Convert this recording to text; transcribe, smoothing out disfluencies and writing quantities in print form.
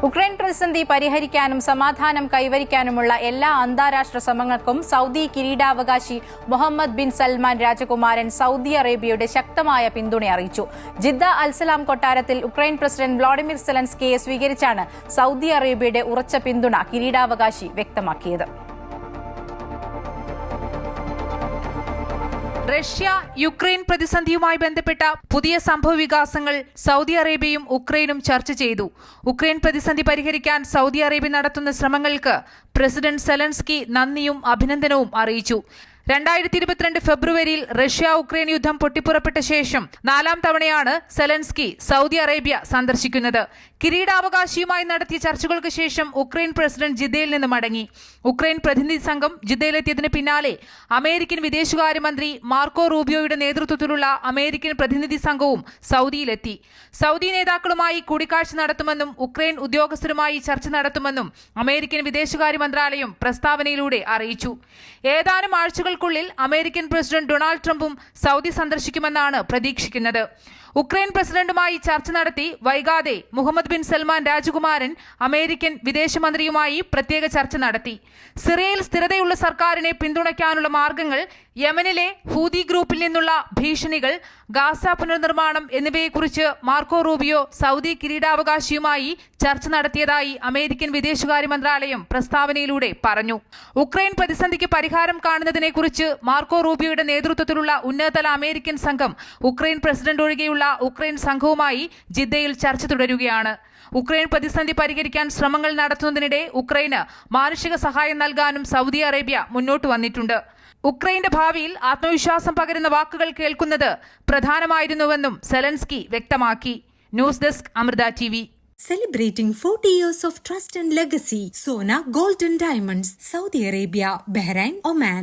Ukraine പ്രതിസന്ധി പരിഹരിക്കാനും സമാധാനം കൈവരിക്കാനുമുള്ള എല്ലാ അന്താരാഷ്ട്ര ശ്രമങ്ങൾക്കും സൗദി കിരീടാവകാശി മുഹമ്മദ് ബിൻ സൽമാൻ രാജകുമാരൻ സൗദി അറേബ്യയുടെ ശക്തമായ പിന്തുണ അറിയിച്ചു. ജിദ്ദ അൽസലാം കൊട്ടാരത്തിൽ ഉക്രൈൻ പ്രസിഡന്റ് വ്ളാഡിമിർ സെലൻസ്കിയെ സ്വീകരിച്ചാണ് സൗദി അറേബ്യയുടെ ഉറച്ച പിന്തുണ കിരീടാവകാശി വ്യക്തമാക്കിയത്. റഷ്യ യുക്രൈൻ പ്രതിസന്ധിയുമായി ബന്ധപ്പെട്ട പുതിയ സംഭവവികാസങ്ങൾ സൗദി അറേബ്യയും ഉക്രൈനും ചർച്ച ചെയ്തു. ഉക്രൈൻ പ്രതിസന്ധി പരിഹരിക്കാൻ സൗദി അറേബ്യ നടത്തുന്ന ശ്രമങ്ങൾക്ക് പ്രസിഡന്റ് സെലൻസ്കി നന്ദിയും അഭിനന്ദനവും അറിയിച്ചു. 2022 ഫെബ്രുവരിയിൽ റഷ്യ ഉക്രൈൻ യുദ്ധം പൊട്ടിപ്പുറപ്പെട്ട ശേഷം 4ാം തവണയാണ് സെലൻസ്കി സൗദി അറേബ്യ സന്ദർശിക്കുന്നത്. കിരീടാവകാശിയുമായി നടത്തിയ ചർച്ചകൾക്ക് ശേഷം ഉക്രൈൻ പ്രസിഡന്റ് ജിദ്ദയിൽ നിന്ന് മടങ്ങി. ഉക്രൈൻ പ്രതിനിധി സംഘം ജിദ്ദയിലെത്തിയതിന് പിന്നാലെ അമേരിക്കൻ വിദേശകാര്യമന്ത്രി മാർക്കോ റൂബിയോയുടെ നേതൃത്വത്തിലുള്ള അമേരിക്കൻ പ്രതിനിധി സംഘവും സൗദിയിലെത്തി. സൗദി നേതാക്കളുമായി കൂടിക്കാഴ്ച നടത്തുമെന്നും ഉക്രൈൻ ഉദ്യോഗസ്ഥരുമായി ചർച്ച നടത്തുമെന്നും അമേരിക്കൻ വിദേശകാര്യ മന്ത്രാലയം പ്രസ്താവനയിലൂടെ അറിയിച്ചു. ഏതാനും ആഴ്ചകൾക്കുള്ളിൽ അമേരിക്കൻ പ്രസിഡന്റ് ഡൊണാൾഡ് ട്രംപും സൗദി സന്ദർശിക്കുമെന്നാണ് പ്രതീക്ഷിക്കുന്നത്. ഉക്രൈൻ പ്രസിഡന്റുമായി ചർച്ച നടത്തി വൈകാതെ മുഹമ്മദ് ബിൻ സൽമാൻ രാജകുമാരൻ അമേരിക്കൻ വിദേശമന്ത്രിയുമായി പ്രത്യേക ചർച്ച നടത്തി. സിറിയയിൽ സ്ഥിരതയുള്ള സർക്കാരിനെ പിന്തുണയ്ക്കാനുള്ള മാർഗങ്ങൾ, യമനിലെ ഹൂതി ഗ്രൂപ്പിൽ നിന്നുള്ള ഭീഷണികൾ, ഗാസ പുനർനിർമ്മാണം എന്നിവയെക്കുറിച്ച് മാർക്കോ റൂബിയോ സൗദി കിരീടാവകാശിയുമായി ചർച്ച നടത്തിയതായി അമേരിക്കൻ വിദേശകാര്യ മന്ത്രാലയം പ്രസ്താവനയിലൂടെ പറഞ്ഞു. ഉക്രൈൻ പ്രതിസന്ധിക്ക് പരിഹാരം കാണുന്നതിനെക്കുറിച്ച് മാർക്കോ റൂബിയോയുടെ നേതൃത്വത്തിലുള്ള ഉന്നതതല അമേരിക്കൻ സംഘം ഉക്രൈൻ പ്രസിഡന്റ് ഒഴികെയുള്ള ഉക്രൈൻ സംഘവുമായി ജിദ്ദയിൽ ചർച്ച തുടരുകയാണ്. ഉക്രൈൻ പ്രതിസന്ധി പരിഹരിക്കാൻ ശ്രമങ്ങൾ നടത്തുന്നതിനിടെ ഉക്രൈന് മാനുഷിക സഹായം നൽകാനും സൗദി അറേബ്യ മുന്നോട്ട് വന്നിട്ടുണ്ട്. ഉക്രൈന്റെ ഭാവിയിൽ ആത്മവിശ്വാസം പകരുന്ന വാക്കുകൾ കേൾക്കുന്നത് പ്രധാനമായിരുന്നുവെന്നും സെലൻസ്കി വ്യക്തമാക്കി. News desk Amrita TV. Celebrating 40 years of trust and legacy, Sona Gold and Diamonds, Saudi Arabia, Bahrain, Oman.